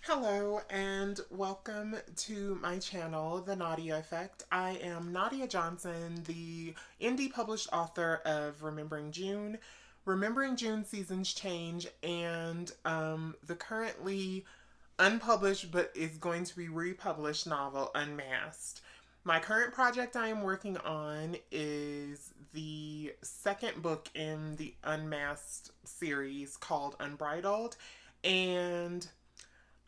Hello and welcome to my channel, The Nadia Effect. I am Nadia Johnson, the indie published author of Remembering June, Remembering June Seasons Change, and the currently unpublished but is going to be republished novel Unmasked. My current project I am working on is the second book in the Unmasked series called Unbridled, and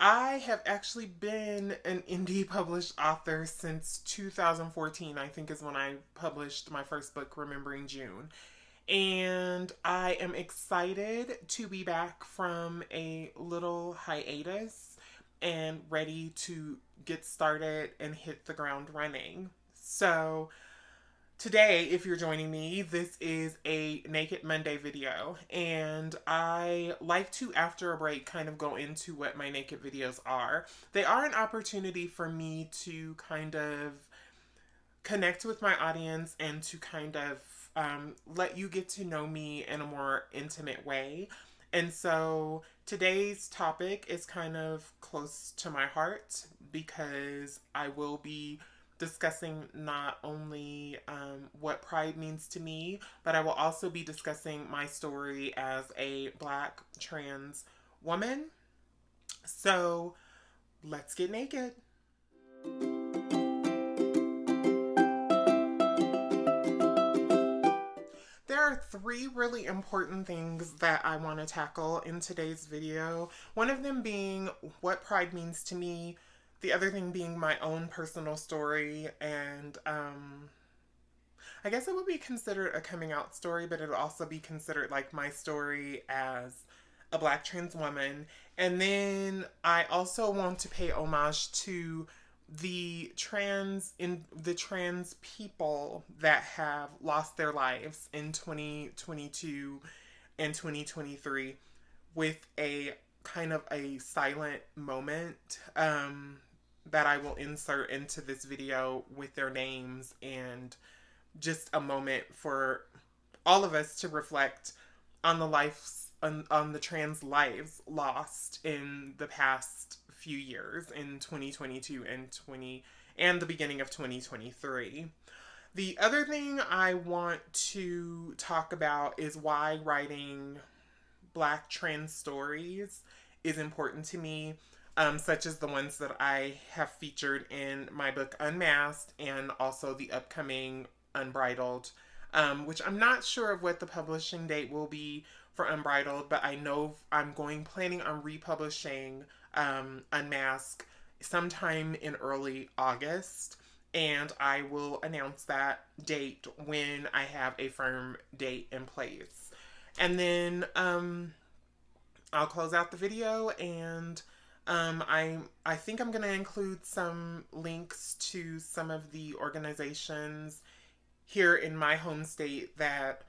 I have actually been an indie published author since 2014, I think is when I published my first book, Remembering June. And I am excited to be back from a little hiatus and ready to get started and hit the ground running. So, today, if you're joining me, this is a Naked Monday video, and I like to, after a break, kind of go into what my naked videos are. They are an opportunity for me to kind of connect with my audience and to kind of let you get to know me in a more intimate way. And so today's topic is kind of close to my heart because I will be discussing not only what pride means to me, but I will also be discussing my story as a Black trans woman. So let's get naked. There are three really important things that I want to tackle in today's video. One of them being what pride means to me, the other thing being my own personal story, and I guess it would be considered a coming out story, but it would also be considered like my story as a Black trans woman. And then I also want to pay homage to the trans people that have lost their lives in 2022 and 2023 with a kind of a silent moment that I will insert into this video with their names, and just a moment for all of us to reflect on on the trans lives lost in the past few years in 2022 and the beginning of 2023. The other thing I want to talk about is why writing Black trans stories is important to me, such as the ones that I have featured in my book Unmasked and also the upcoming Unbridled, which I'm not sure of what the publishing date will be for Unbridled, but I know I'm planning on republishing Unmasked sometime in early August, and I will announce that date when I have a firm date in place. And then I'll close out the video, and I think I'm gonna include some links to some of the organizations here in my home state that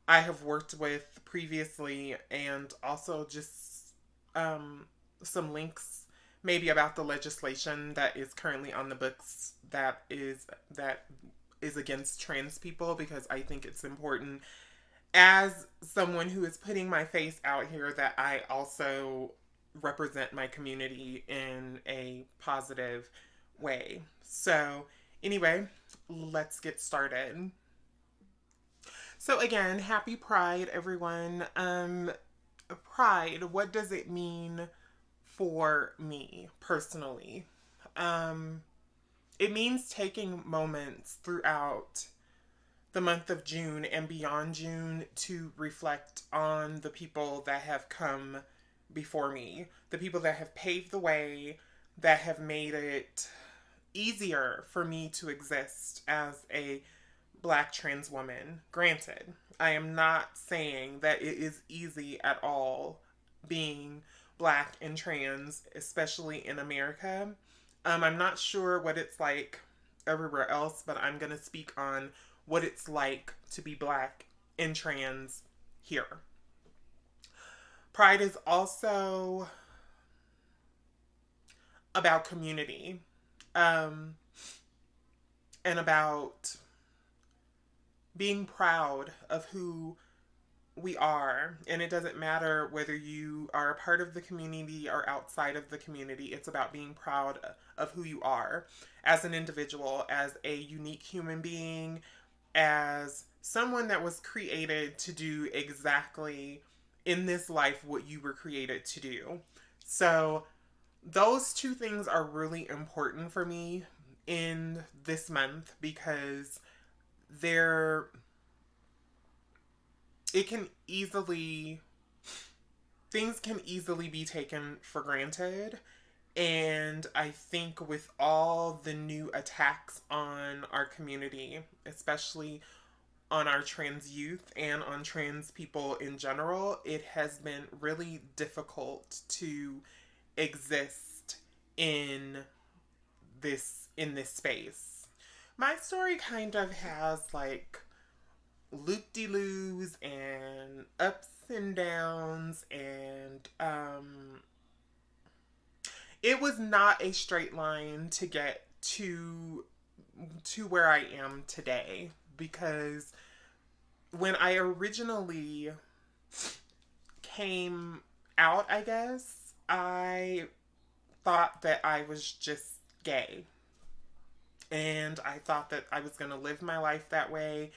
I have worked with previously, and also just some links maybe about the legislation that is currently on the books that is against trans people, because I think it's important as someone who is putting my face out here that I also represent my community in a positive way. So, anyway, let's get started. So again, happy Pride, everyone. Pride, what does it mean for me personally? Um, it means taking moments throughout the month of June and beyond June to reflect on the people that have come before me, the people that have paved the way, that have made it easier for me to exist as a Black trans woman. Granted, I am not saying that it is easy at all being Black and trans, especially in America. I'm not sure what it's like everywhere else, but I'm going to speak on what it's like to be Black and trans here. Pride is also about community, um, and about being proud of who we are. And it doesn't matter whether you are a part of the community or outside of the community. It's about being proud of who you are as an individual, as a unique human being, as someone that was created to do exactly in this life what you were created to do. So, those two things are really important for me in this month because they're it can easily things can easily be taken for granted. And I think with all the new attacks on our community, especially on our trans youth and on trans people in general, it has been really difficult to exist in this space. My story kind of has like loop de loos and ups and downs, and it was not a straight line to get to where I am today, because when I originally came out, I guess, I thought that I was just gay. And I thought that I was going to live my life that way,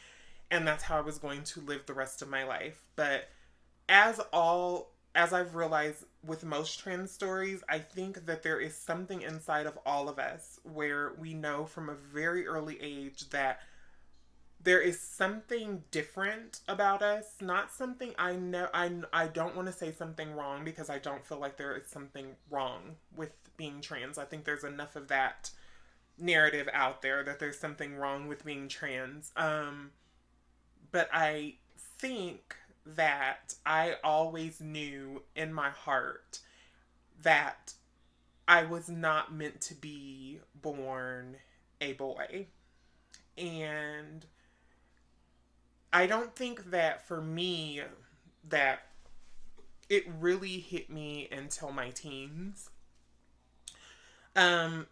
and that's how I was going to live the rest of my life. But as I've realized with most trans stories, I think that there is something inside of all of us where we know from a very early age that there is something different about us. Not something I don't want to say something wrong, because I don't feel like there is something wrong with being trans. I think there's enough of that narrative out there that there's something wrong with being trans. But I think that I always knew in my heart that I was not meant to be born a boy. And I don't think that for me that it really hit me until my teens.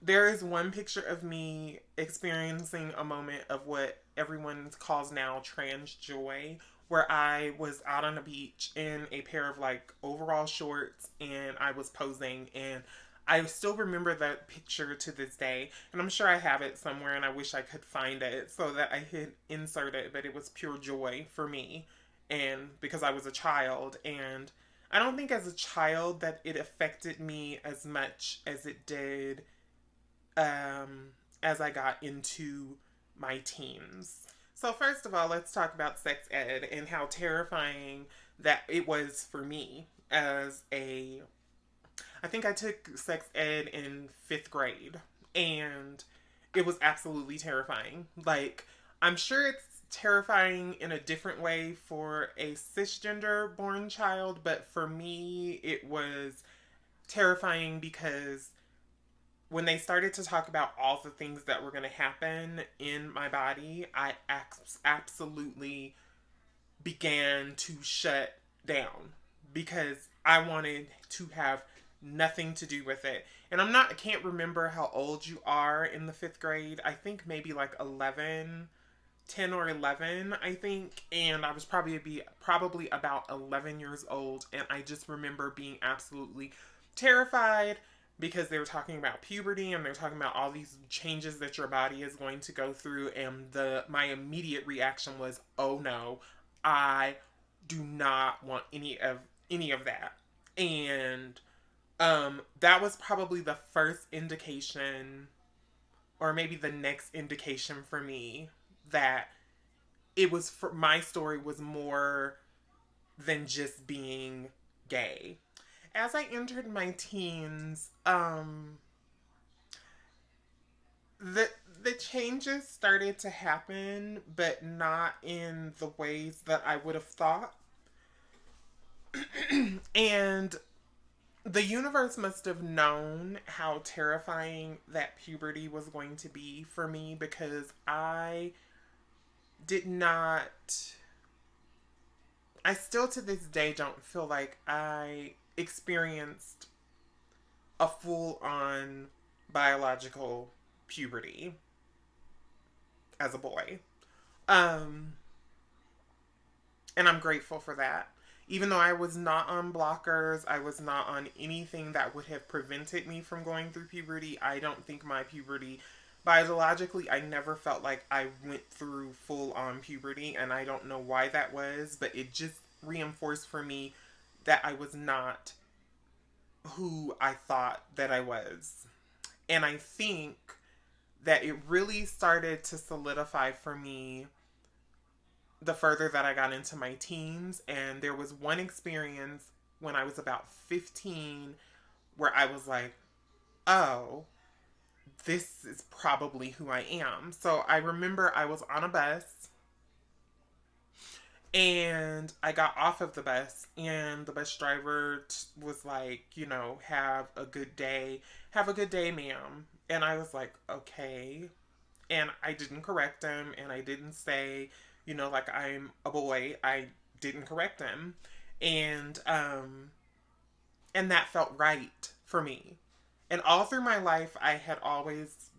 There is one picture of me experiencing a moment of what everyone calls now trans joy, where I was out on a beach in a pair of like overall shorts and I was posing, and I still remember that picture to this day, and I'm sure I have it somewhere and I wish I could find it so that I could insert it, but it was pure joy for me, and because I was a child. And I don't think as a child that it affected me as much as it did um, as I got into my teens. So, first of all, let's talk about sex ed and how terrifying that it was for me as a. I think I took sex ed in fifth grade, and it was absolutely terrifying. Like, I'm sure it's terrifying in a different way for a cisgender born child, but for me, it was terrifying because when they started to talk about all the things that were going to happen in my body, I absolutely began to shut down because I wanted to have nothing to do with it. And I can't remember how old you are in the fifth grade. I think maybe like 11, 10 or 11, I think. And I was probably about 11 years old. And I just remember being absolutely terrified because they were talking about puberty and they're talking about all these changes that your body is going to go through. And my immediate reaction was, oh no, I do not want any of that. And that was probably the first indication, or maybe the next indication for me, that my story was more than just being gay. As I entered my teens, the changes started to happen, but not in the ways that I would have thought. And the universe must have known how terrifying that puberty was going to be for me, because did not I still to this day don't feel like I experienced a full on biological puberty as a boy. Um And I'm grateful for that. Even though I was not on blockers, I was not on anything that would have prevented me from going through puberty. I don't think my puberty, biologically, I never felt like I went through full on puberty. And I don't know why that was, but it just reinforced for me that I was not who I thought that I was. And I think that it really started to solidify for me the further that I got into my teens. And there was one experience when I was about 15 where I was like, oh, this is probably who I am. So I remember I was on a bus and I got off of the bus, and the bus driver was like, have a good day. Have a good day, ma'am. And I was like, okay. And I didn't correct him, and I didn't say, like I'm a boy. I didn't correct him. And that felt right for me. And all through my life,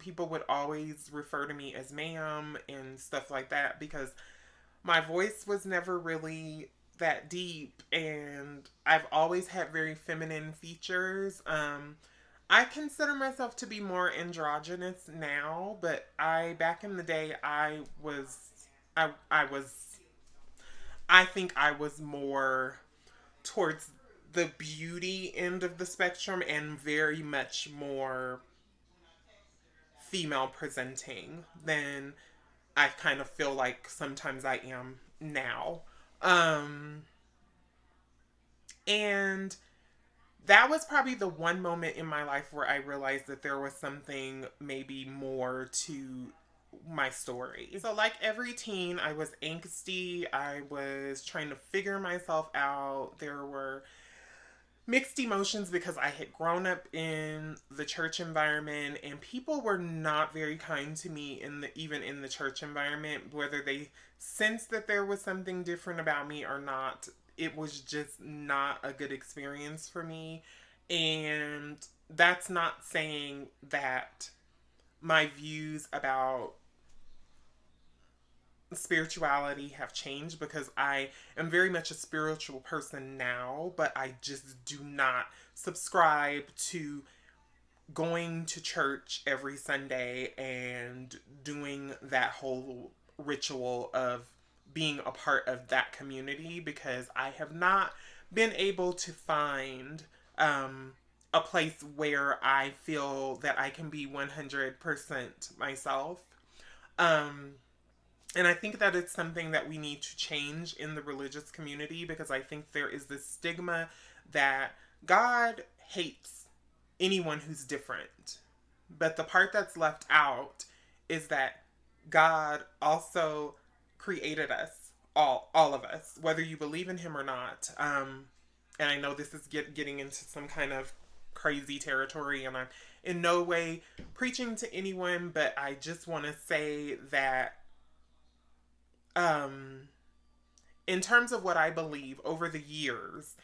people would always refer to me as ma'am and stuff like that because my voice was never really that deep, and I've always had very feminine features. I consider myself to be more androgynous now, but back in the day, I think I was more towards the beauty end of the spectrum and very much more female presenting than I kind of feel like sometimes I am now. Um, and that was probably the one moment in my life where I realized that there was something maybe more to my story. So, like every teen, I was angsty. I was trying to figure myself out. There were mixed emotions because I had grown up in the church environment and people were not very kind to me even in the church environment, whether they sensed that there was something different about me or not. It was just not a good experience for me. And that's not saying that my views about spirituality have changed, because I am very much a spiritual person now, but I just do not subscribe to going to church every Sunday and doing that whole ritual of being a part of that community, because I have not been able to find a place where I feel that I can be 100% myself. Um, and I think that it's something that we need to change in the religious community, because I think there is this stigma that God hates anyone who's different. But the part that's left out is that God also created us, all of us, whether you believe in him or not. And I know this is getting into some kind of crazy territory, and I'm in no way preaching to anyone, but I just want to say that um, in terms of what I believe over the years,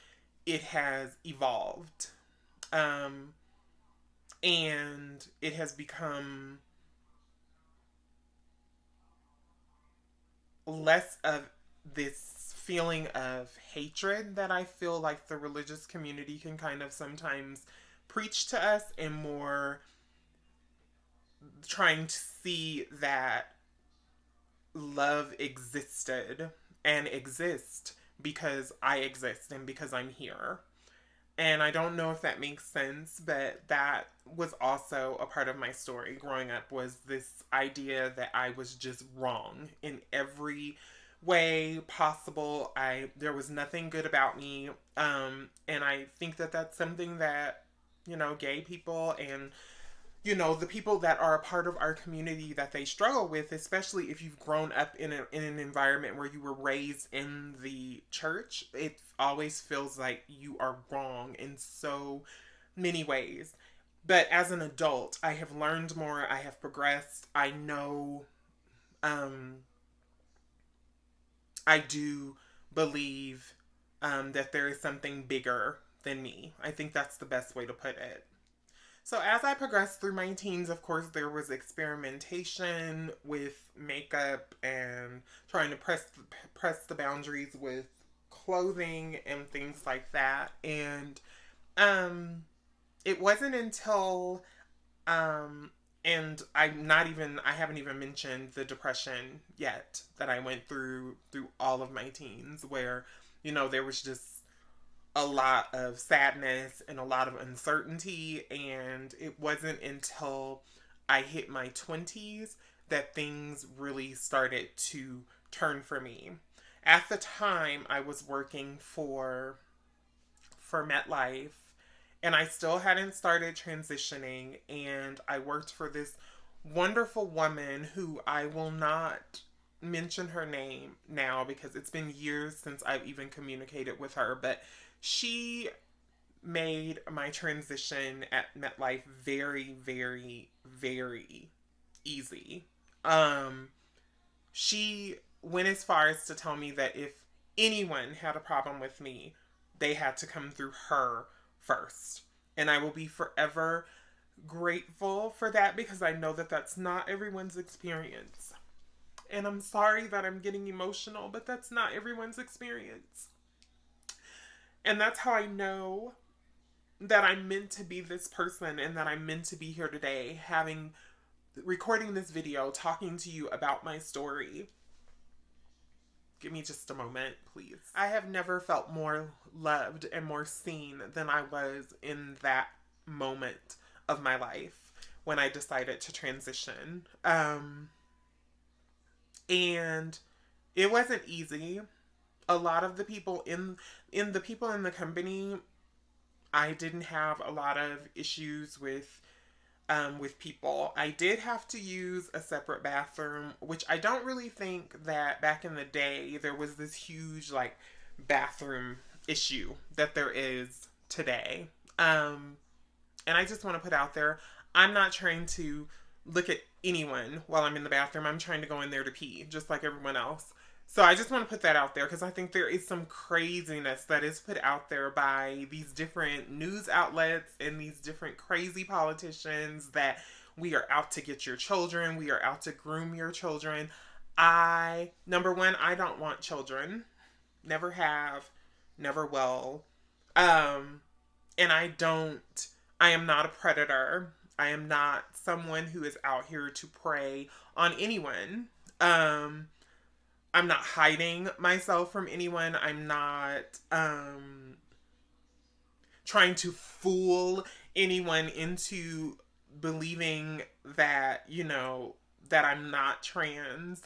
it has evolved. Um, and it has become less of this feeling of hatred that I feel like the religious community can kind of sometimes preach to us, and more trying to see that love existed and exists because I exist and because I'm here. And I don't know if that makes sense, but that was also a part of my story growing up, was this idea that I was just wrong in every way possible. There was nothing good about me. And I think that that's something that, gay people and the people that are a part of our community, that they struggle with, especially if you've grown up in an environment where you were raised in the church. It always feels like you are wrong in so many ways. But as an adult, I have learned more. I have progressed. I know, um, I do believe that there is something bigger than me. I think that's the best way to put it. So as I progressed through my teens, of course, there was experimentation with makeup and trying to press the boundaries with clothing and things like that. And um, it wasn't until um, and I haven't even mentioned the depression yet that I went through all of my teens, where there was just a lot of sadness and a lot of uncertainty. And it wasn't until I hit my 20s that things really started to turn for me. At the time, I was working for MetLife, and I still hadn't started transitioning. And I worked for this wonderful woman who I will not mention her name now because it's been years since I've even communicated with her, but she made my transition at MetLife very, very, very easy. Um, she went as far as to tell me that if anyone had a problem with me, they had to come through her first. And I will be forever grateful for that because I know that that's not everyone's experience. And I'm sorry that I'm getting emotional, but that's not everyone's experience. And that's how I know that I'm meant to be this person and that I'm meant to be here today, recording this video, talking to you about my story. Give me just a moment, please. I have never felt more loved and more seen than I was in that moment of my life when I decided to transition. And it wasn't easy. A lot of the people in the company, I didn't have a lot of issues with people. I did have to use a separate bathroom, which I don't really think that back in the day there was this huge like bathroom issue that there is today. And I just want to put out there, I'm not trying to look at anyone while I'm in the bathroom. I'm trying to go in there to pee, just like everyone else. So I just want to put that out there because I think there is some craziness that is put out there by these different news outlets and these different crazy politicians that we are out to get your children. We are out to groom your children. Number one, I don't want children. Never have, never will. And I am not a predator. I am not someone who is out here to prey on anyone. I'm not hiding myself from anyone. I'm not trying to fool anyone into believing that, that I'm not trans.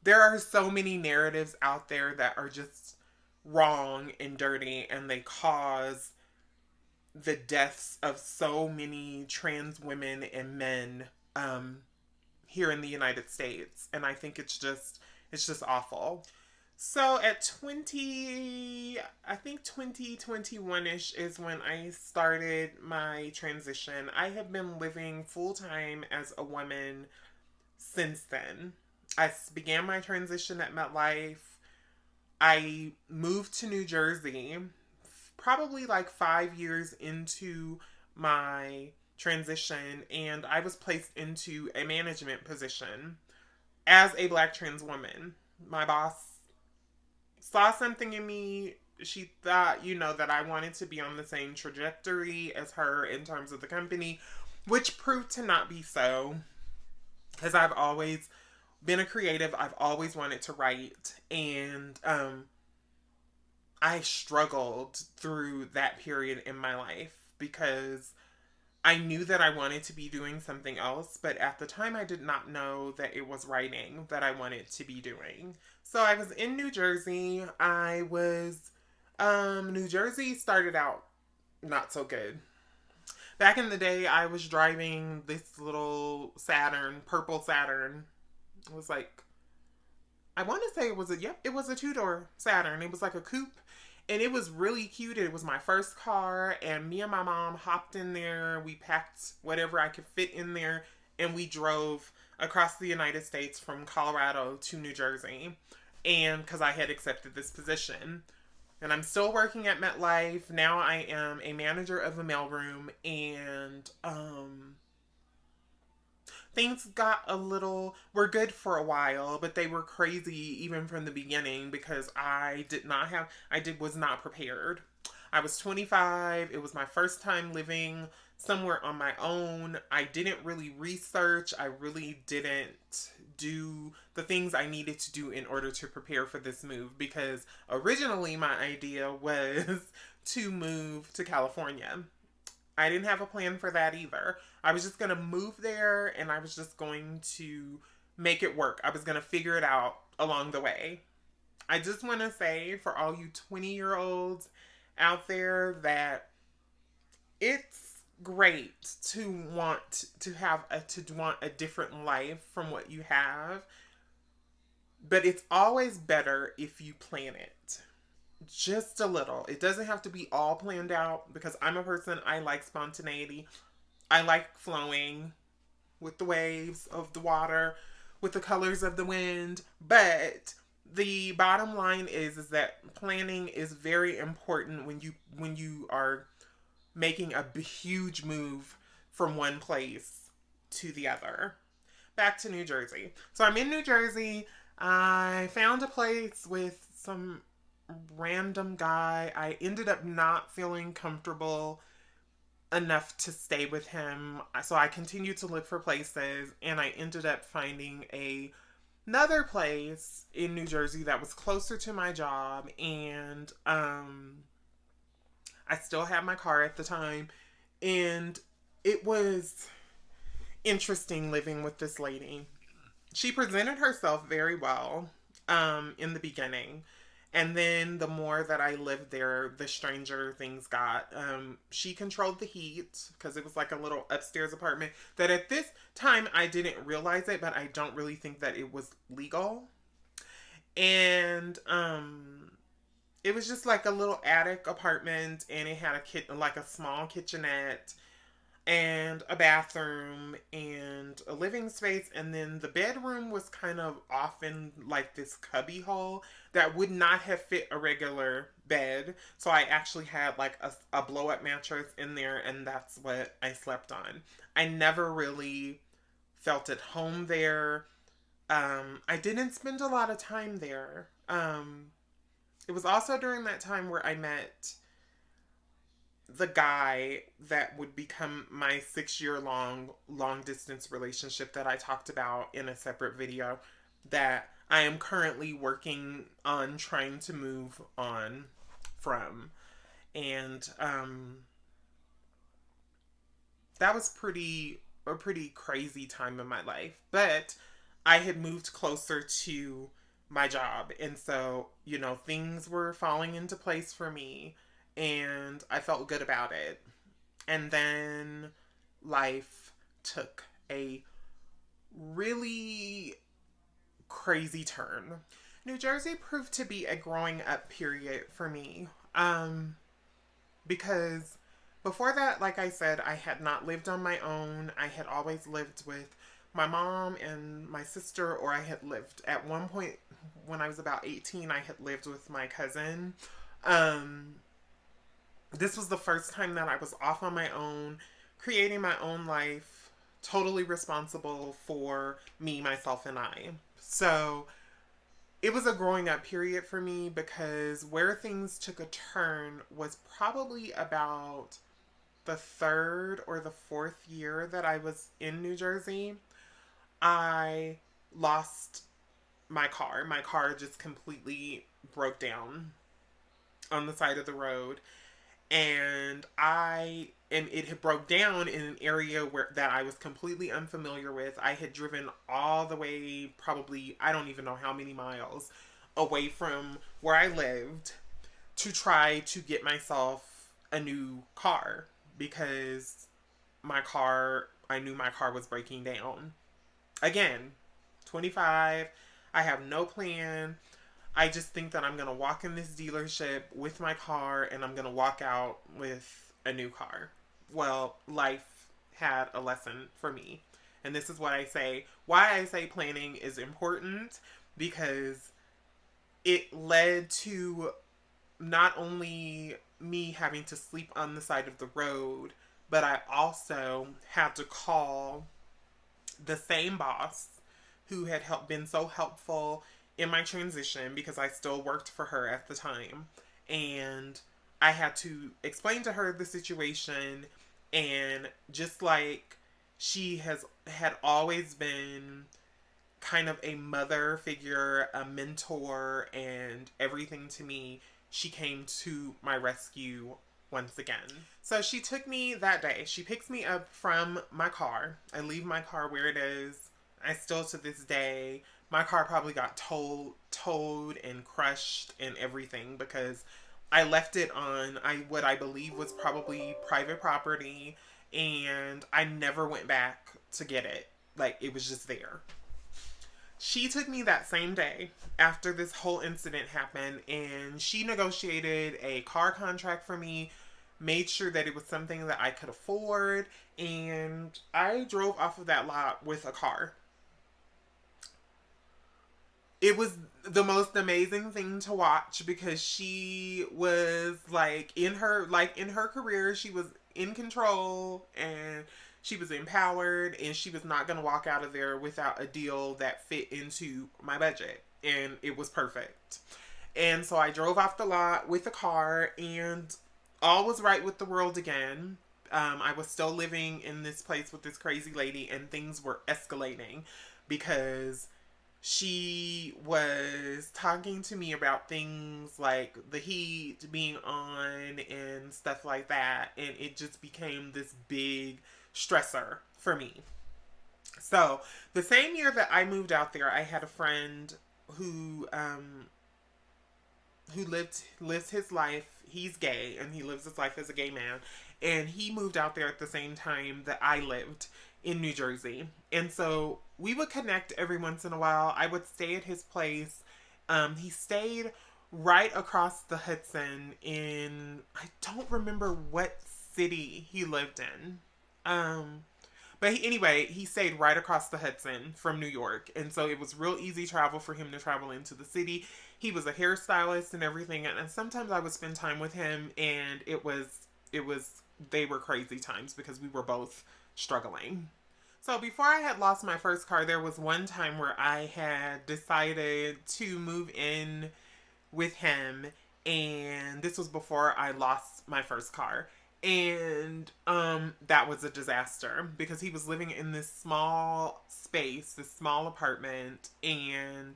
There are so many narratives out there that are just wrong and dirty, and they cause the deaths of so many trans women and men here in the United States. And I think it's just awful. So at 2021-ish is when I started my transition. I have been living full time as a woman since then. I began my transition at MetLife. I moved to New Jersey probably like 5 years into my transition, and I was placed into a management position as a Black trans woman. My boss saw something in me. She thought, that I wanted to be on the same trajectory as her in terms of the company, which proved to not be so. Because I've always been a creative. I've always wanted to write. And I struggled through that period in my life because I knew that I wanted to be doing something else, but at the time I did not know that it was writing that I wanted to be doing. So I was in New Jersey. New Jersey started out not so good. Back in the day, I was driving this little purple Saturn. It was like, I want to say it was a two-door Saturn. It was like a coupe. And it was really cute. It was my first car, and me and my mom hopped in there. We packed whatever I could fit in there, and we drove across the United States from Colorado to New Jersey. And because I had accepted this position. And I'm still working at MetLife. Now I am a manager of a mailroom, and things got a little were good for a while, but they were crazy even from the beginning because I did was not prepared. I was 25. It was my first time living somewhere on my own. I didn't really research. I really didn't do the things I needed to do in order to prepare for this move because originally my idea was to move to California. I didn't have a plan for that either. I was just going to move there and I was just going to make it work. I was going to figure it out along the way. I just want to say for all you 20-year-olds out there that it's great to want a different life from what you have, but it's always better if you plan it just a little. It doesn't have to be all planned out because I'm a person, I like spontaneity. I like flowing with the waves of the water, with the colors of the wind. But the bottom line is that planning is very important when you are making a huge move from one place to the other. Back to New Jersey. So I'm in New Jersey. I found a place with some random guy. I ended up not feeling comfortable enough to stay with him. So I continued to look for places and I ended up finding another place in New Jersey that was closer to my job, and I still had my car at the time, and it was interesting living with this lady. She presented herself very well in the beginning. And then the more that I lived there, the stranger things got. She controlled the heat because it was like a little upstairs apartment that at this time I didn't realize it, but I don't really think that it was legal. And it was just like a little attic apartment, and it had like a small kitchenette and a bathroom and a living space, and then the bedroom was kind of off in like this cubby hole that would not have fit a regular bed, so I actually had like a blow up mattress in there, and that's what I slept on. I never really felt at home there. I didn't spend a lot of time there. It was also during that time where I met the guy that would become my 6 year long distance relationship that I talked about in a separate video that I am currently working on trying to move on from. And that was a pretty crazy time in my life. But I had moved closer to my job, and so, things were falling into place for me and I felt good about it. And then life took a really crazy turn. New Jersey proved to be a growing up period for me. Because before that, like I said, I had not lived on my own. I had always lived with my mom and my sister, or I had lived at one point when I was about 18, I had lived with my cousin. Um, this was the first time that I was off on my own, creating my own life, totally responsible for me, myself, and I. So it was a growing up period for me because where things took a turn was probably about the third or the fourth year that I was in New Jersey. I lost my car. My car just completely broke down on the side of the road, and it had broke down in an area where that I was completely unfamiliar with. I had driven all the way, probably I don't even know how many miles away from where I lived to try to get myself a new car because I knew my car was breaking down. Again, 25, I have no plan. I just think that I'm going to walk in this dealership with my car and I'm going to walk out with a new car. Well, life had a lesson for me. And this is why I say planning is important, because it led to not only me having to sleep on the side of the road, but I also had to call the same boss who had been so helpful in my transition because I still worked for her at the time. And I had to explain to her the situation. And just like she had always been kind of a mother figure, a mentor, and everything to me, she came to my rescue once again. So she took me that day. She picks me up from my car. I leave my car where it is. I still to this day, my car probably got towed and crushed and everything because I left it on what I believe was probably private property, and I never went back to get it. Like, it was just there. She took me that same day after this whole incident happened, and she negotiated a car contract for me, made sure that it was something that I could afford, and I drove off of that lot with a car. It was the most amazing thing to watch because she was like in her career, she was in control, and she was empowered, and she was not going to walk out of there without a deal that fit into my budget, and it was perfect. And so I drove off the lot with a car, and all was right with the world again. I was still living in this place with this crazy lady, and things were escalating because she was talking to me about things like the heat being on and stuff like that. And it just became this big stressor for me. So the same year that I moved out there, I had a friend who lives his life. He's gay and he lives his life as a gay man, and he moved out there at the same time that I lived in New Jersey. And so we would connect every once in a while. I would stay at his place. He stayed right across the Hudson in, I don't remember what city he lived in. Anyway, he stayed right across the Hudson from New York. And so it was real easy travel for him to travel into the city. He was a hairstylist and everything. And sometimes I would spend time with him, and they were crazy times because we were both struggling. So before I had lost my first car, there was one time where I had decided to move in with him, and this was before I lost my first car. And that was a disaster because he was living in this small space, this small apartment, and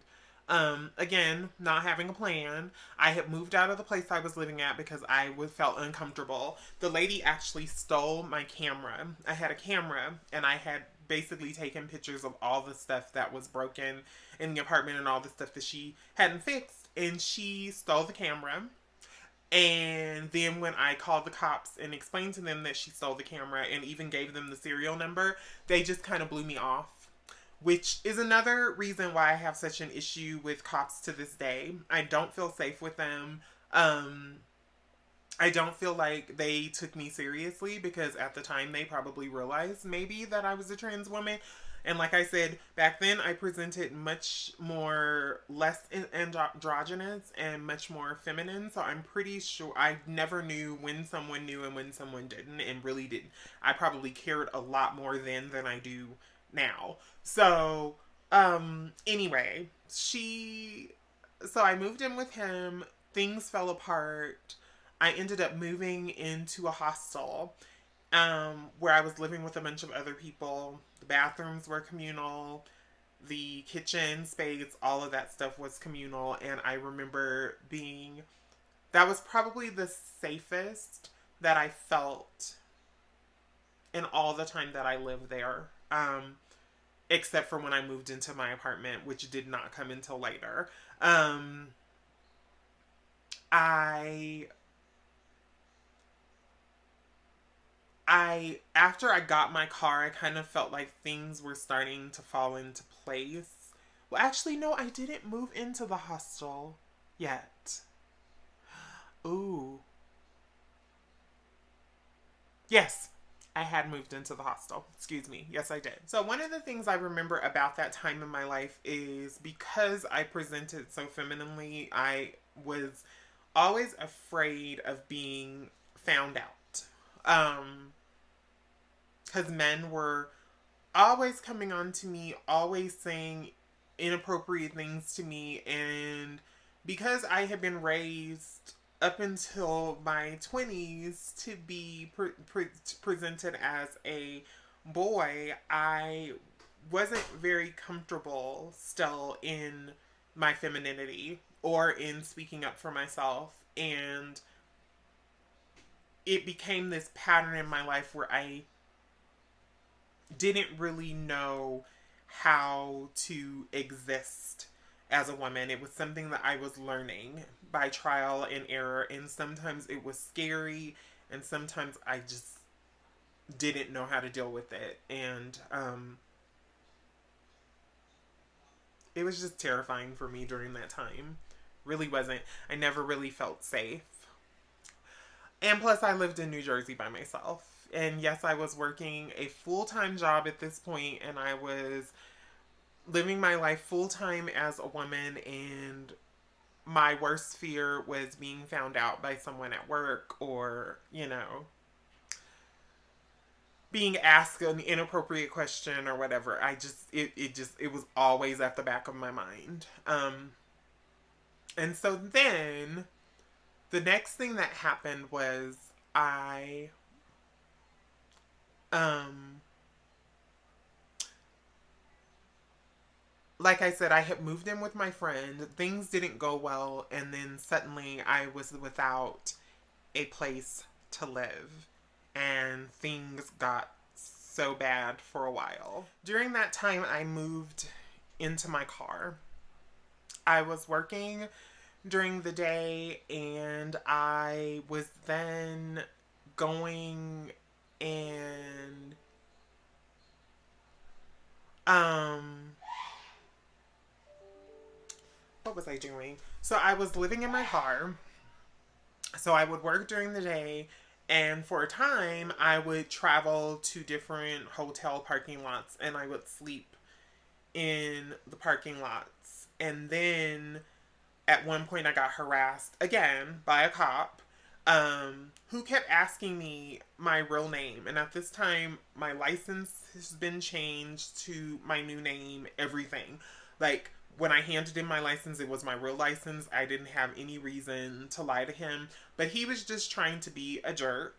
again, not having a plan. I had moved out of the place I was living at because felt uncomfortable. The lady actually stole my camera. I had a camera, and I had basically taken pictures of all the stuff that was broken in the apartment and all the stuff that she hadn't fixed, and she stole the camera. And then when I called the cops and explained to them that she stole the camera and even gave them the serial number, they just kind of blew me off, which is another reason why I have such an issue with cops to this day. I don't feel safe with them. I don't feel like they took me seriously because at the time they probably realized maybe that I was a trans woman. And like I said, back then I presented much more less androgynous and much more feminine. So I'm pretty sure I never knew when someone knew and when someone didn't, and really didn't. I probably cared a lot more then than I do now. So, anyway, so I moved in with him. Things fell apart. I ended up moving into a hostel, where I was living with a bunch of other people. The bathrooms were communal. The kitchen space, all of that stuff was communal. And I remember that was probably the safest that I felt in all the time that I lived there. Except for when I moved into my apartment, which did not come until later. After I got my car, I kind of felt like things were starting to fall into place. Well, actually, no, I didn't move into the hostel yet. Ooh. Yes, I had moved into the hostel. Excuse me. Yes, I did. So one of the things I remember about that time in my life is because I presented so femininely, I was always afraid of being found out. Because men were always coming on to me, always saying inappropriate things to me. And because I had been raised up until my 20s to be presented as a boy, I wasn't very comfortable still in my femininity or in speaking up for myself. And it became this pattern in my life where I didn't really know how to exist as a woman. It was something that I was learning by trial and error, and sometimes it was scary, and sometimes I just didn't know how to deal with it. And it was just terrifying for me during that time. Really wasn't. I never really felt safe. And plus, I lived in New Jersey by myself. And yes, I was working a full-time job at this point, and I was living my life full-time as a woman. And my worst fear was being found out by someone at work, or, being asked an inappropriate question or whatever. It was always at the back of my mind. And so then the next thing that happened was I like I said, I had moved in with my friend. Things didn't go well, and then suddenly I was without a place to live, and things got so bad for a while. During that time, I moved into my car. I was working during the day, and I was then going and what was I doing? So I was living in my car. So I would work during the day, and for a time I would travel to different hotel parking lots, and I would sleep in the parking lots. And then at one point I got harassed again by a cop, who kept asking me my real name. And at this time, my license has been changed to my new name, everything. Like, when I handed in my license, it was my real license. I didn't have any reason to lie to him. But he was just trying to be a jerk.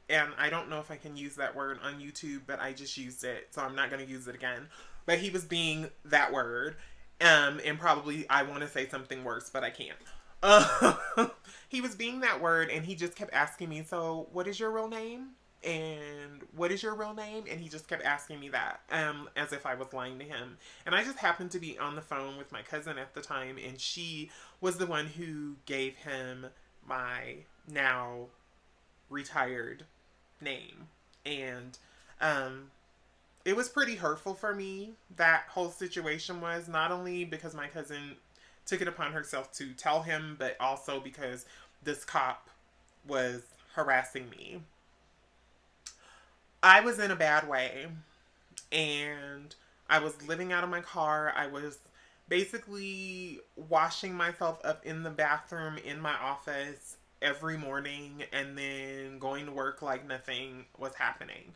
And I don't know if I can use that word on YouTube, but I just used it, so I'm not going to use it again. But he was being that word. And probably I want to say something worse, but I can't. He was being that word, and he just kept asking me, so what is your real name? And what is your real name? And he just kept asking me that, as if I was lying to him. And I just happened to be on the phone with my cousin at the time, and she was the one who gave him my now retired name. And it was pretty hurtful for me. That whole situation was, not only because my cousin took it upon herself to tell him, but also because this cop was harassing me. I was in a bad way, and I was living out of my car. I was basically washing myself up in the bathroom in my office every morning, and then going to work like nothing was happening.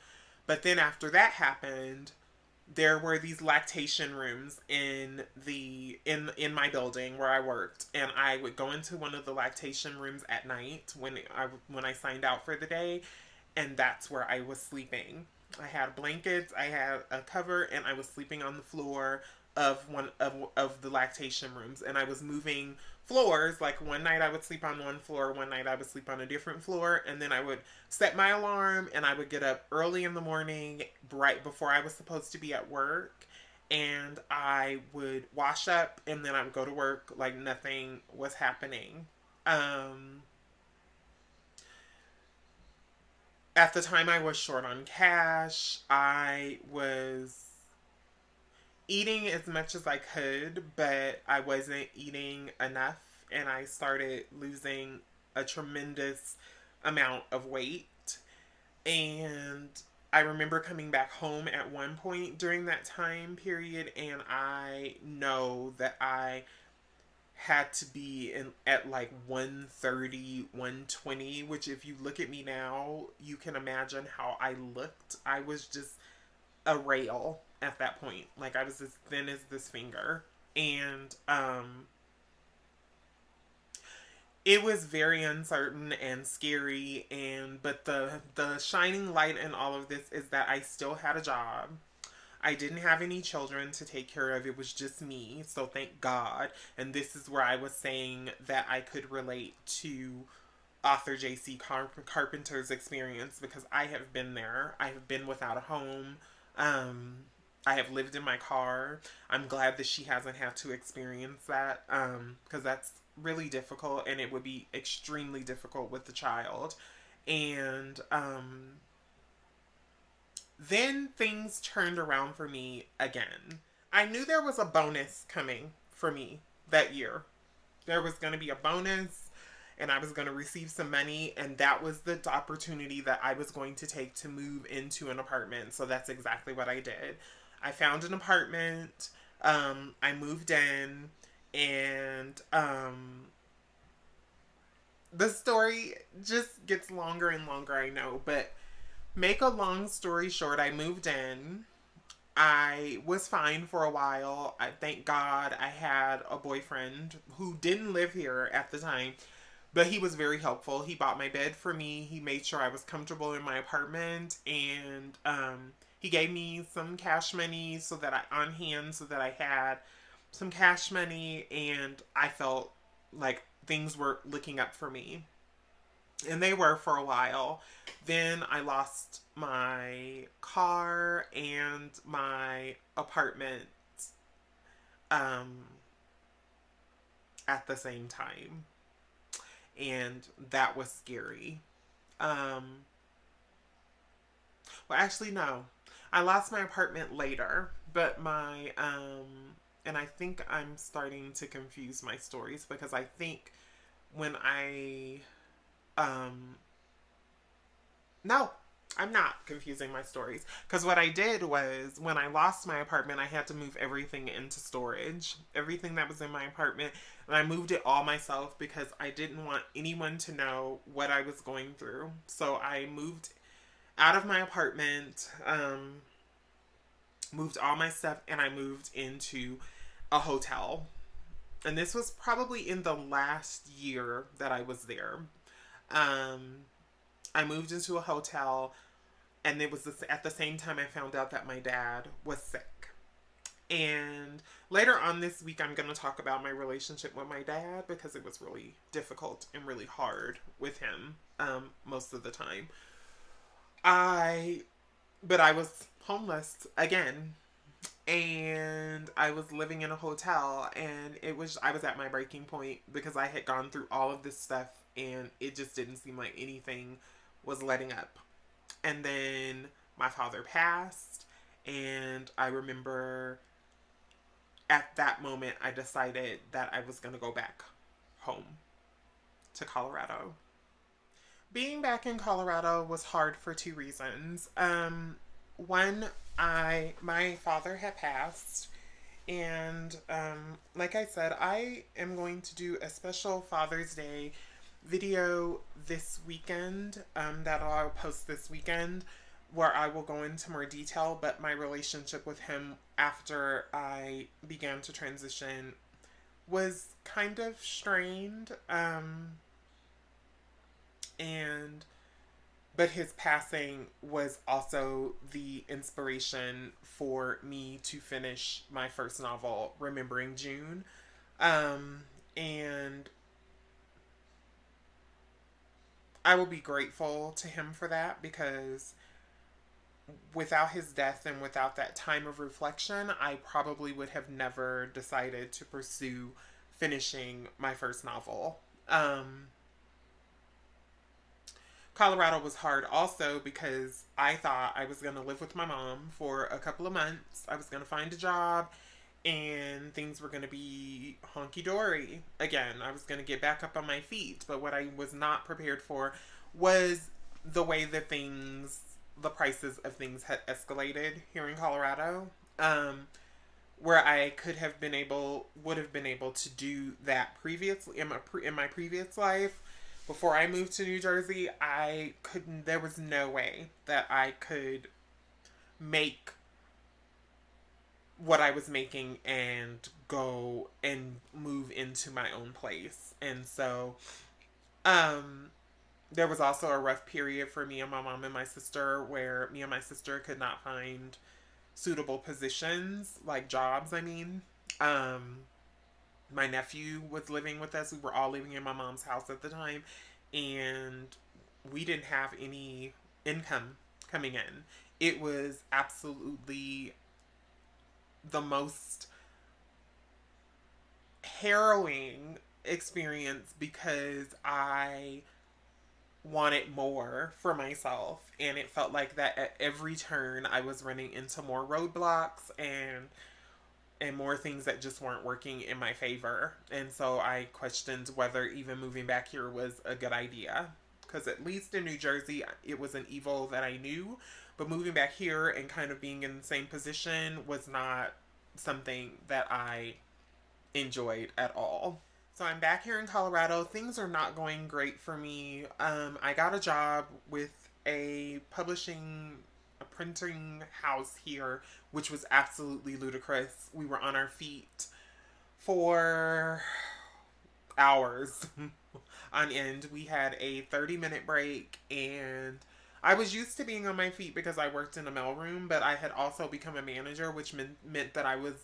But then after that happened, there were these lactation rooms in my building where I worked, and I would go into one of the lactation rooms at night when I signed out for the day, and that's where I was sleeping. I had blankets, I had a cover, and I was sleeping on the floor of one of the lactation rooms, and I was moving floors. Like, one night I would sleep on one floor, one night I would sleep on a different floor, and then I would set my alarm, and I would get up early in the morning, right before I was supposed to be at work, and I would wash up, and then I would go to work like nothing was happening. At the time, I was short on cash. I was eating as much as I could, but I wasn't eating enough, and I started losing a tremendous amount of weight. And I remember coming back home at one point during that time period, and I know that I had to be in at like 130, 120, which if you look at me now, you can imagine how I looked. I was just a rail at that point. Like I was as thin as this finger. And it was very uncertain and scary, and but the shining light in all of this is that I still had a job. I didn't have any children to take care of. It was just me. So thank God. And this is where I was saying that I could relate to author J.C. Carpenter's experience, because I have been there. I have been without a home. Um, I have lived in my car. I'm glad that she hasn't had to experience that, because that's really difficult, and it would be extremely difficult with the child. And then things turned around for me again. I knew there was a bonus coming for me that year. There was going to be a bonus, and I was going to receive some money, and that was the opportunity that I was going to take to move into an apartment. So that's exactly what I did. I found an apartment. I moved in, and the story just gets longer and longer, I know, but make a long story short, I moved in. I was fine for a while. I thank God I had a boyfriend who didn't live here at the time, but he was very helpful. He bought my bed for me. He made sure I was comfortable in my apartment, and he gave me some cash money so that on hand, so that I had some cash money, and I felt like things were looking up for me. And they were for a while. Then I lost my car and my apartment um, at the same time. And that was scary. Um, well, actually, no. I lost my apartment later, but and I think I'm starting to confuse my stories, because I think when um, no, I'm not confusing my stories. Because what I did was, when I lost my apartment, I had to move everything into storage. Everything that was in my apartment. And I moved it all myself, because I didn't want anyone to know what I was going through. So I moved out of my apartment, moved all my stuff, and I moved into a hotel. And this was probably in the last year that I was there. Um, I moved into a hotel, and it was at the same time I found out that my dad was sick. And later on this week, I'm going to talk about my relationship with my dad, because it was really difficult and really hard with him most of the time. But I was homeless again, and I was living in a hotel, and I was at my breaking point, because I had gone through all of this stuff, and it just didn't seem like anything was letting up. And then my father passed, and I remember at that moment I decided that I was going to go back home to Colorado. Being back in Colorado was hard for two reasons. One, my father had passed, and like I said, I am going to do a special Father's Day video this weekend, that I'll post this weekend, where I will go into more detail. But my relationship with him after I began to transition was kind of strained, and but his passing was also the inspiration for me to finish my first novel, Remembering June. And I will be grateful to him for that, because without his death and without that time of reflection, I probably would have never decided to pursue finishing my first novel. Colorado was hard also, because I thought I was going to live with my mom for a couple of months. I was going to find a job, and things were going to be honky dory again. I was going to get back up on my feet. But what I was not prepared for was the way that the prices of things had escalated here in Colorado. where I would have been able to do that previously in my previous life. Before I moved to New Jersey, I couldn't, there was no way that I could make what I was making and go and move into my own place. And so, um, there was also a rough period for me and my mom and my sister where me and my sister could not find suitable positions, like jobs, I mean. Um, my nephew was living with us. We were all living in my mom's house at the time, and we didn't have any income coming in. It was absolutely the most harrowing experience because I wanted more for myself, and it felt like that at every turn I was running into more roadblocks and more things that just weren't working in my favor. And so I questioned whether even moving back here was a good idea, because at least in New Jersey it was an evil that I knew, but moving back here and kind of being in the same position was not something that I enjoyed at all. So I'm back here in Colorado. Things are not going great for me. I got a job with a printing house here, which was absolutely ludicrous. We were on our feet for hours on end. We had a 30-minute break, and I was used to being on my feet because I worked in a mailroom, but I had also become a manager, which meant that I was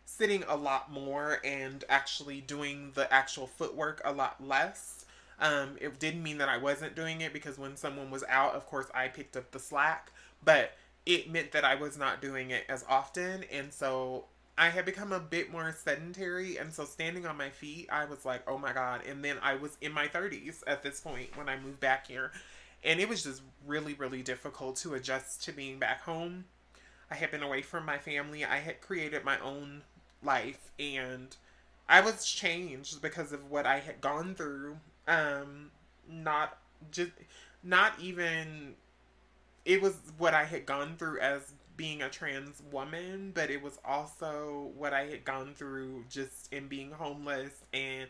sitting a lot more and actually doing the actual footwork a lot less. It didn't mean that I wasn't doing it, because when someone was out, of course, I picked up the slack, but it meant that I was not doing it as often. And so I had become a bit more sedentary. And so standing on my feet, I was like, oh my God. And then I was in my 30s at this point when I moved back here. And it was just really, really difficult to adjust to being back home. I had been away from my family. I had created my own life, and I was changed because of what I had gone through. Not just, not even, it was what I had gone through as being a trans woman, but it was also what I had gone through just in being homeless and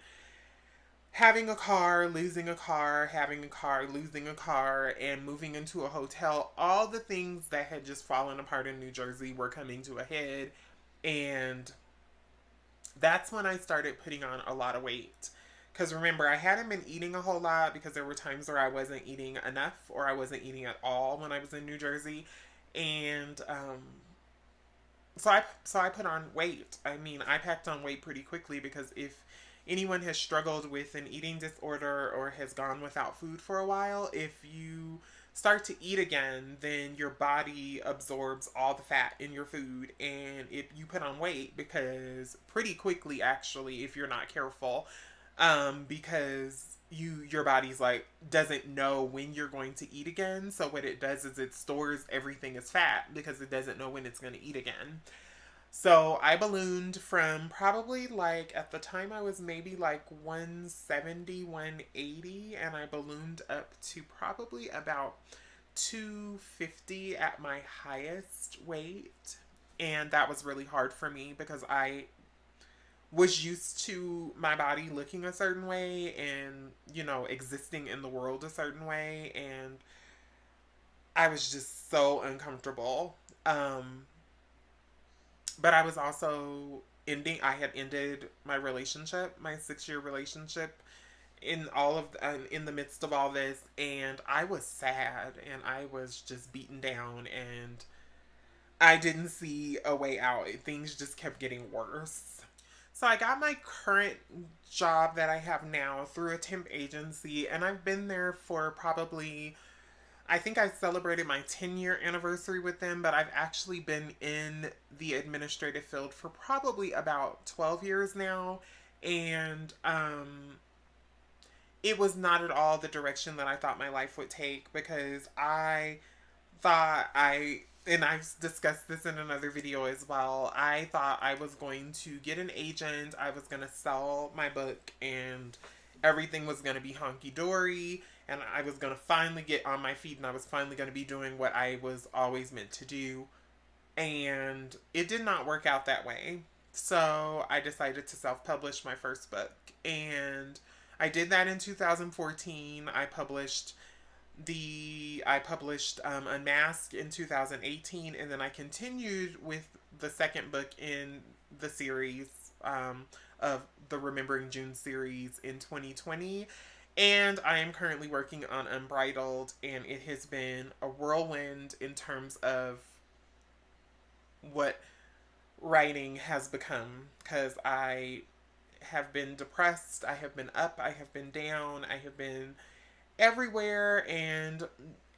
having a car, losing a car, having a car, losing a car, and moving into a hotel. All the things that had just fallen apart in New Jersey were coming to a head. And that's when I started putting on a lot of weight. Because remember, I hadn't been eating a whole lot because there were times where I wasn't eating enough or I wasn't eating at all when I was in New Jersey. And so I put on weight. I mean, I packed on weight pretty quickly, because if anyone has struggled with an eating disorder or has gone without food for a while, if you start to eat again, then your body absorbs all the fat in your food, and you put on weight because pretty quickly, actually, if you're not careful, because your body's like doesn't know when you're going to eat again. So what it does is it stores everything as fat because it doesn't know when it's going to eat again. So I ballooned from probably, like, at the time I was maybe like 170, 180, and I ballooned up to probably about 250 at my highest weight. And that was really hard for me because I was used to my body looking a certain way and, existing in the world a certain way. And I was just so uncomfortable. But I was also I had ended my relationship, my 6-year relationship, in the midst of all this, and I was sad and I was just beaten down, and I didn't see a way out. Things just kept getting worse. So I got my current job that I have now through a temp agency, and I've been there for probably, I think I celebrated my 10-year anniversary with them, but I've actually been in the administrative field for probably about 12 years now. And it was not at all the direction that I thought my life would take, because thought I, and I've discussed this in another video as well, I thought I was going to get an agent, I was going to sell my book, and everything was going to be honky-dory, and I was going to finally get on my feet, and I was finally going to be doing what I was always meant to do. And it did not work out that way. So I decided to self-publish my first book, and I did that in 2014. I published Unmasked in 2018, and then I continued with the second book in the series of the Remembering June series in 2020. And I am currently working on Unbridled, and it has been a whirlwind in terms of what writing has become, because I have been depressed, I have been up, I have been down, I have been everywhere, and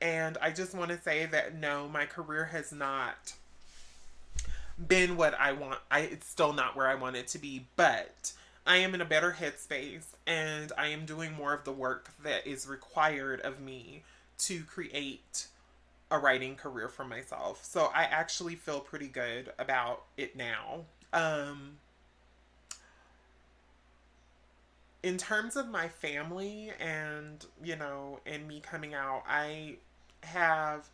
I just want to say that no, my career has not been what I want. It's still not where I want it to be, but I am in a better headspace, and I am doing more of the work that is required of me to create a writing career for myself. So I actually feel pretty good about it now. Um, in terms of my family and, and me coming out, I have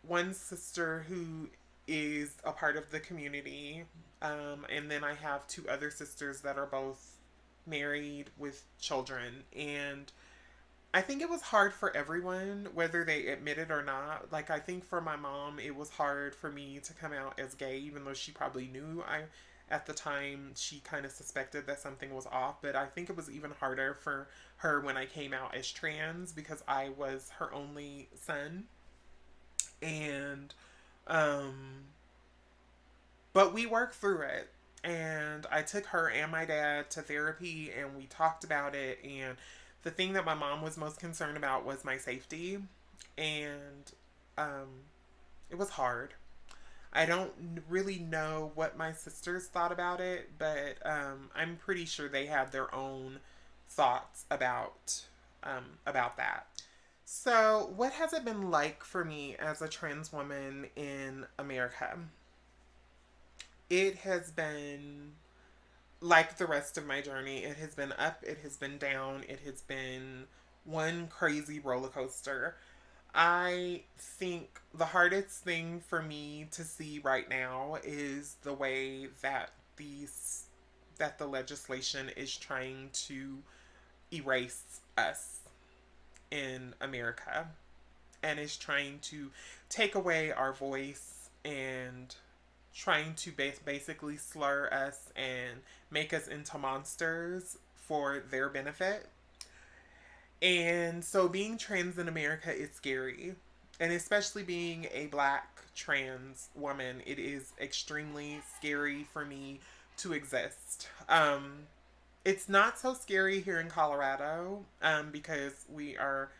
one sister who is a part of the community. And then I have two other sisters that are both married with children. And I think it was hard for everyone, whether they admit it or not. Like, I think for my mom, it was hard for me to come out as gay, even though she probably knew at the time, she kind of suspected that something was off. But I think it was even harder for her when I came out as trans, because I was her only son. And, um, but we worked through it. And I took her and my dad to therapy, and we talked about it. And the thing that my mom was most concerned about was my safety. And um, it was hard. I don't really know what my sisters thought about it, but I'm pretty sure they had their own thoughts about that. So, what has it been like for me as a trans woman in America? It has been like the rest of my journey. It has been up, it has been down, it has been one crazy roller coaster. I think the hardest thing for me to see right now is the way that the legislation is trying to erase us in America, and is trying to take away our voice, and trying to basically slur us and make us into monsters for their benefit. And so being trans in America is scary. And especially being a black trans woman, it is extremely scary for me to exist. It's not so scary here in Colorado, because we are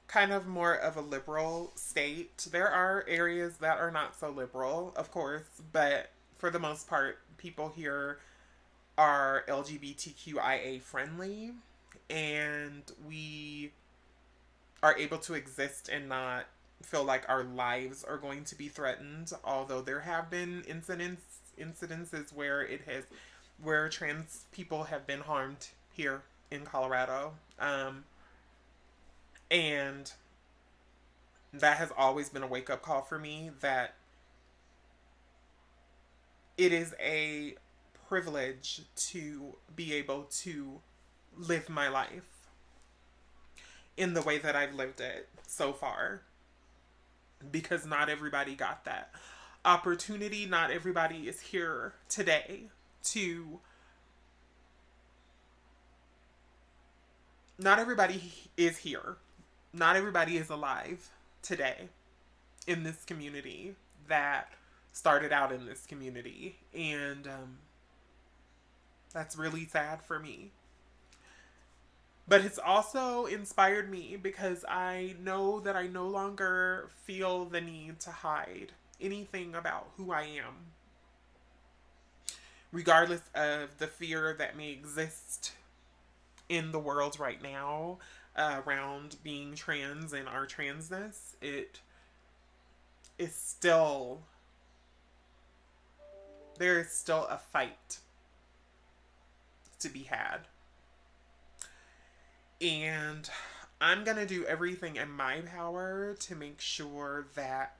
kind of more of a liberal state. There are areas that are not so liberal, of course, but for the most part, people here are LGBTQIA friendly, and we are able to exist and not feel like our lives are going to be threatened. Although there have been incidences where trans people have been harmed here in Colorado, and that has always been a wake up call for me, that it is a privilege to be able to live my life in the way that I've lived it so far, because not everybody got that opportunity. Not everybody is here today to, not everybody is here. Not everybody is alive today in this community that started out in this community. And that's really sad for me. But it's also inspired me, because I know that I no longer feel the need to hide anything about who I am, regardless of the fear that may exist in the world right now around being trans and our transness. It is still, there is still a fight to be had. And I'm going to do everything in my power to make sure that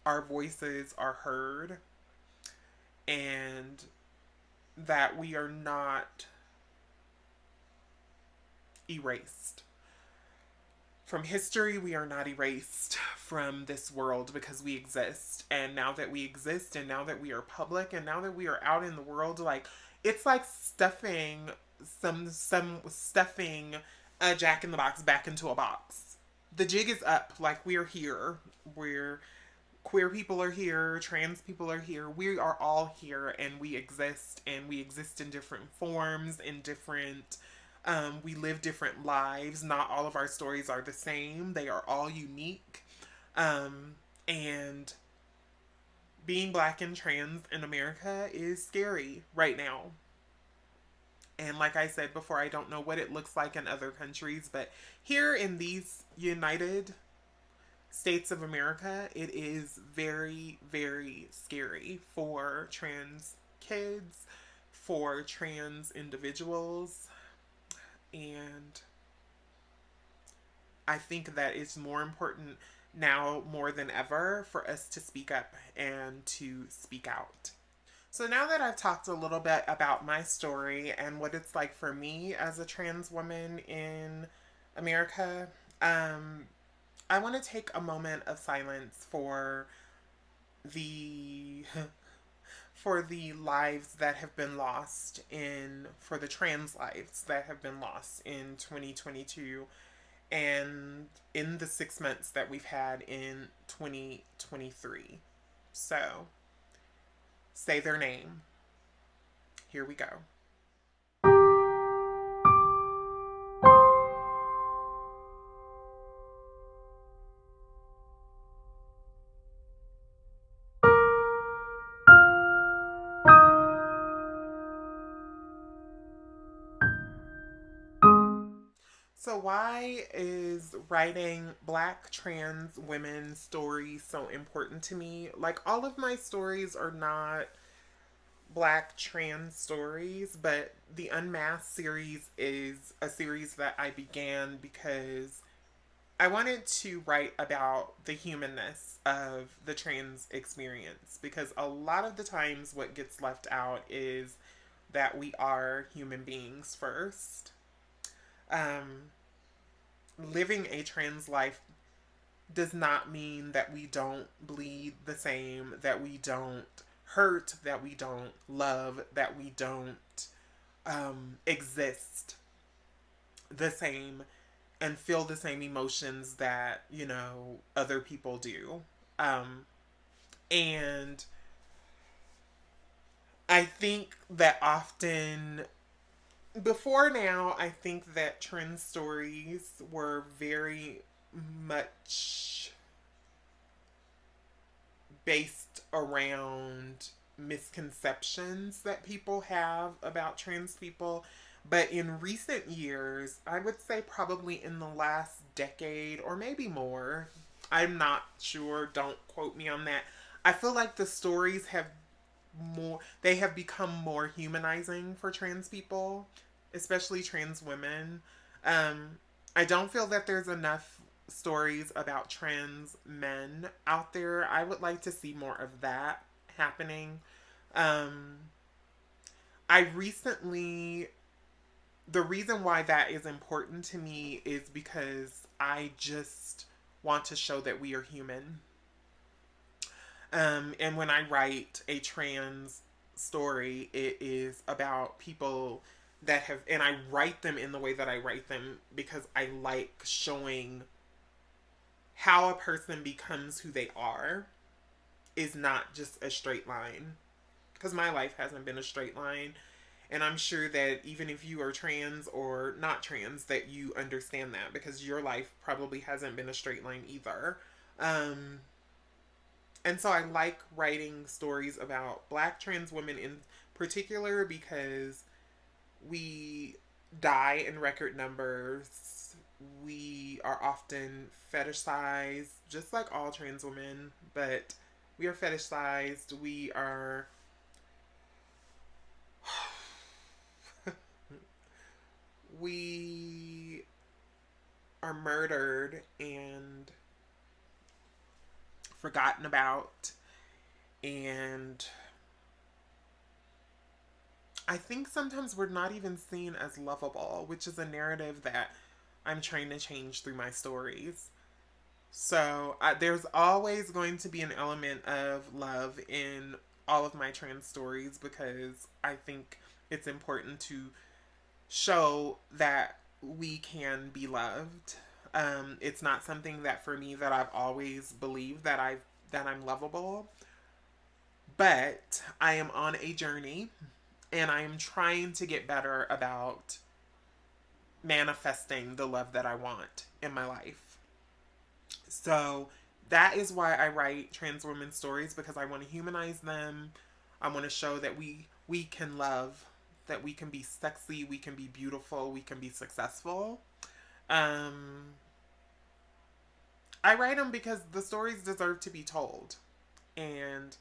our voices are heard, and that we are not erased. From history, we are not erased from this world because we exist. And now that we exist, and now that we are public, and now that we are out in the world, like, it's like stuffing some stuffing a Jack in the Box back into a box. The jig is up. Like, we're here. We're queer people are here, trans people are here. We are all here, and we exist, and we exist in different forms, in different we live different lives. Not all of our stories are the same. They are all unique. And being black and trans in America is scary right now. And like I said before, I don't know what it looks like in other countries, but here in these United States of America, it is very, very scary for trans kids, for trans individuals. And I think that it's more important now more than ever for us to speak up and to speak out. So now that I've talked a little bit about my story and what it's like for me as a trans woman in America, I want to take a moment of silence the for the lives that have been lost for the trans lives that have been lost in 2022 and in the 6 months that we've had in 2023. So, say their name. Here we go. So, why is writing black trans women's stories so important to me? Like, all of my stories are not black trans stories, but the Unmasked series is a series that I began because I wanted to write about the humanness of the trans experience. Because a lot of the times, what gets left out is that we are human beings first. Um, Living a trans life does not mean that we don't bleed the same, that we don't hurt, that we don't love, that we don't exist the same and feel the same emotions that, other people do. And I think that often before now, I think that trans stories were very much based around misconceptions that people have about trans people. But in recent years, I would say probably in the last decade or maybe more, I'm not sure, don't quote me on that. I feel like the stories they have become more humanizing for trans people, especially trans women. Um, I don't feel that there's enough stories about trans men out there. I would like to see more of that happening. Um, I recently, the reason why that is important to me is because I just want to show that we are human. And when I write a trans story, it is about people that have, and I write them in the way that I write them because I like showing how a person becomes who they are is not just a straight line. Because my life hasn't been a straight line. And I'm sure that even if you are trans or not trans, that you understand that because your life probably hasn't been a straight line either. Um, and so I like writing stories about black trans women in particular because we die in record numbers. We are often fetishized, just like all trans women, but we are fetishized. We are murdered and forgotten about, and I think sometimes we're not even seen as lovable, which is a narrative that I'm trying to change through my stories. So there's always going to be an element of love in all of my trans stories because I think it's important to show that we can be loved. It's not something that for me that I've always believed that I'm lovable, but I am on a journey and I am trying to get better about manifesting the love that I want in my life. So that is why I write trans women stories, because I want to humanize them. I want to show that we can love, that we can be sexy, we can be beautiful, we can be successful. Um, I write them because the stories deserve to be told. And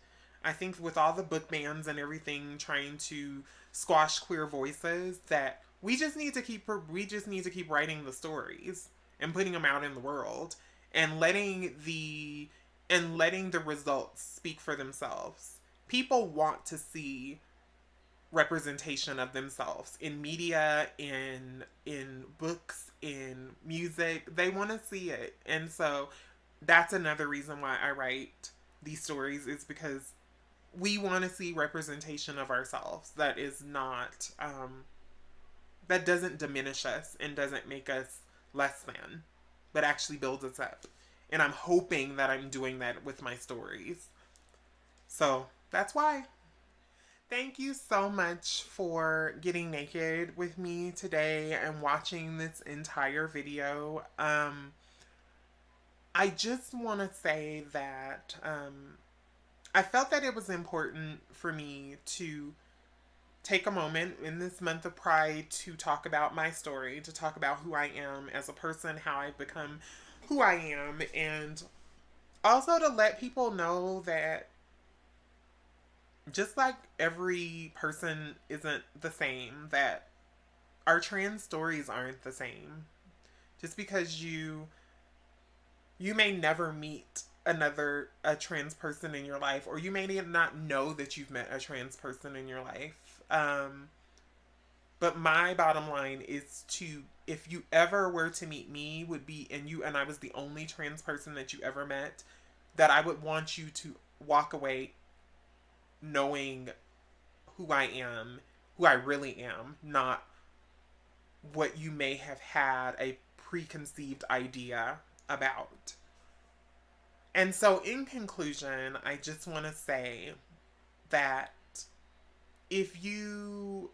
I think with all the book bans and everything trying to squash queer voices, that we just need to keep writing the stories and putting them out in the world and letting the results speak for themselves. People want to see representation of themselves in media, in books, in music. They want to see it. And so that's another reason why I write these stories, is because we want to see representation of ourselves that is not that doesn't diminish us and doesn't make us less than, but actually builds us up. And I'm hoping that I'm doing that with my stories. So that's why. Thank you so much for getting naked with me today and watching this entire video. I just want to say that I felt that it was important for me to take a moment in this month of Pride to talk about my story, to talk about who I am as a person, how I've become who I am, and also to let people know that just like every person isn't the same, that our trans stories aren't the same. Just because you may never meet a trans person in your life, or you may not know that you've met a trans person in your life. But my bottom line is to, if you ever were to meet me, would be, and I was the only trans person that you ever met, that I would want you to walk away knowing who I am, who I really am, not what you may have had a preconceived idea about. And so, in conclusion, I just want to say that if you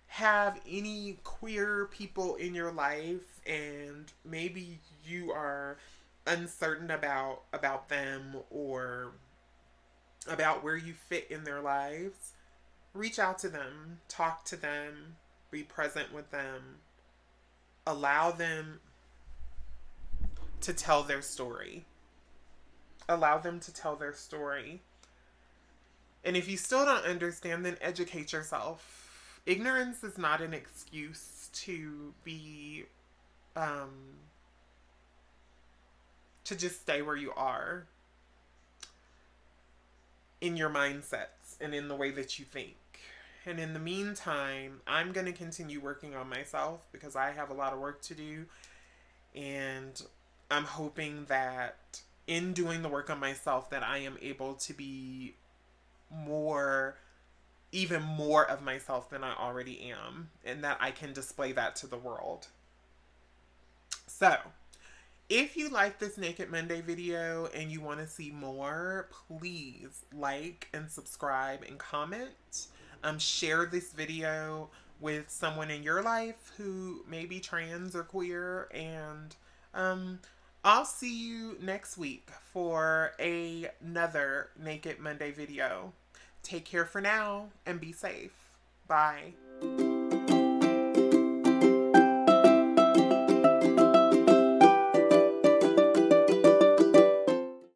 have any queer people in your life and maybe you are uncertain about them or about where you fit in their lives, reach out to them, talk to them, be present with them, allow them to tell their story. Allow them to tell their story. And if you still don't understand, then educate yourself. Ignorance is not an excuse to be, to just stay where you are in your mindsets and in the way that you think. And in the meantime, I'm going to continue working on myself because I have a lot of work to do. And I'm hoping that in doing the work on myself, that I am able to be even more of myself than I already am, and that I can display that to the world. So, if you like this Naked Monday video and you want to see more, please like and subscribe and comment. Share this video with someone in your life who may be trans or queer, and I'll see you next week for another Naked Monday video. Take care for now and be safe. Bye.